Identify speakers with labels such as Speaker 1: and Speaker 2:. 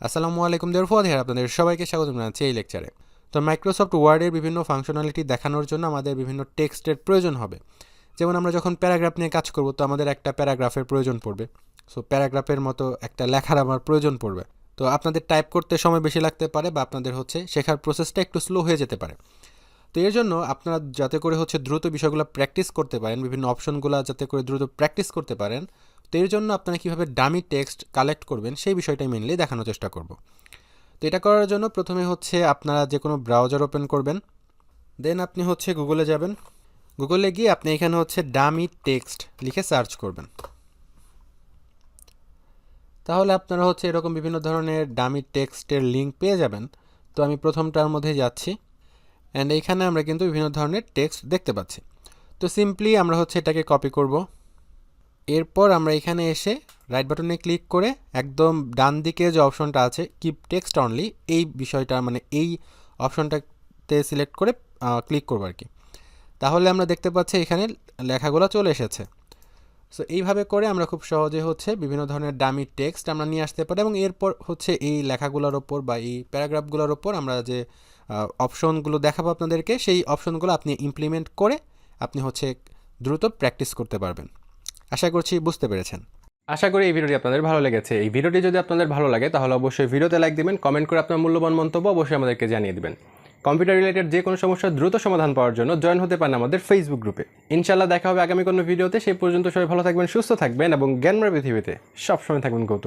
Speaker 1: আসসালামু আলাইকুম দেয়ার ফুয়াদ হিয়ার আপনাদের সবাইকে স্বাগত জানাচ্ছি এই লেকচারে। তো মাইক্রোসফট ওয়ার্ডের বিভিন্ন ফাংশনালিটি দেখানোর জন্য আমাদের বিভিন্ন টেক্সটের প্রয়োজন হবে। যেমন আমরা যখন প্যারাগ্রাফ নিয়ে কাজ করব তো আমাদের একটা প্যারাগ্রাফের প্রয়োজন পড়বে। সো প্যারাগ্রাফের মতো একটা লেখার আমার প্রয়োজন পড়বে। তো আপনাদের টাইপ করতে সময় বেশি লাগতে পারে বা আপনাদের শেখার প্রসেসটা একটু স্লো হয়ে যেতে পারে। তো এর জন্য আপনারা যাতে করে দ্রুত বিষয়গুলো প্র্যাকটিস করতে পারেন, বিভিন্ন অপশনগুলো যাতে করে দ্রুত প্র্যাকটিস করতে পারেন, তো এর জন্য আপনারা কীভাবে ডামি টেক্সট কালেক্ট করবেন সেই বিষয়টাই মেনলি দেখানোর চেষ্টা করব। তো এটা করার জন্য প্রথমে আপনারা যে কোনো ব্রাউজার ওপেন করবেন, দেন আপনি গুগলে যাবেন। গুগলে গিয়ে আপনি এখানে ডামি টেক্সট লিখে সার্চ করবেন। তাহলে আপনারা এরকম বিভিন্ন ধরনের ডামি টেক্সটের লিঙ্ক পেয়ে যাবেন। তো আমি প্রথমটার মধ্যে যাচ্ছি, অ্যান্ড এইখানে আমরা কিন্তু বিভিন্ন ধরনের টেক্সট দেখতে পাচ্ছি। তো সিম্পলি আমরা এটাকে কপি করব। এরপর আমরা এখানে এসে রাইট বাটনে ক্লিক করে একদম ডান দিকে যে অপশনটা আছে কিপ টেক্সট অনলি, এই বিষয়টা মানে এই অপশনটাতে সিলেক্ট করে ক্লিক করবো আর কি। তাহলে আমরা দেখতে পাচ্ছি এখানে লেখাগুলো চলে এসেছে। সো এইভাবে করে আমরা খুব সহজে বিভিন্ন ধরনের ডামি টেক্সট আমরা নিয়ে আসতে পারি, এবং এরপর এই লেখাগুলোর ওপর বা এই প্যারাগ্রাফগুলোর ওপর আমরা যে অপশনগুলো দেখাবো আপনাদেরকে, সেই অপশনগুলো আপনি ইমপ্লিমেন্ট করে আপনি দ্রুত প্র্যাকটিস করতে পারবেন। আশা করছি বুঝতে পেরেছেন।
Speaker 2: আশা করি এই ভিডিওটি আপনাদের ভালো লেগেছে। এই ভিডিওটি যদি আপনাদের ভালো লাগে তাহলে অবশ্যই ভিডিওতে লাইক দিবেন, কমেন্ট করে আপনার মূল্যবান মন্তব্য অবশ্যই আমাদেরকে জানিয়ে দিবেন। কম্পিউটার রিলেটেড যে কোনো সমস্যার দ্রুত সমাধান পাওয়ার জন্য জয়েন হতে পারেন আমাদের ফেসবুক গ্রুপে। ইনশাআল্লাহ দেখা হবে আগামী কোনো ভিডিওতে। সেই পর্যন্ত সবাই ভালো থাকবেন, সুস্থ থাকবেন এবং জ্ঞানময় পৃথিবীতে সবসময় থাকবেন কৌতূহলী।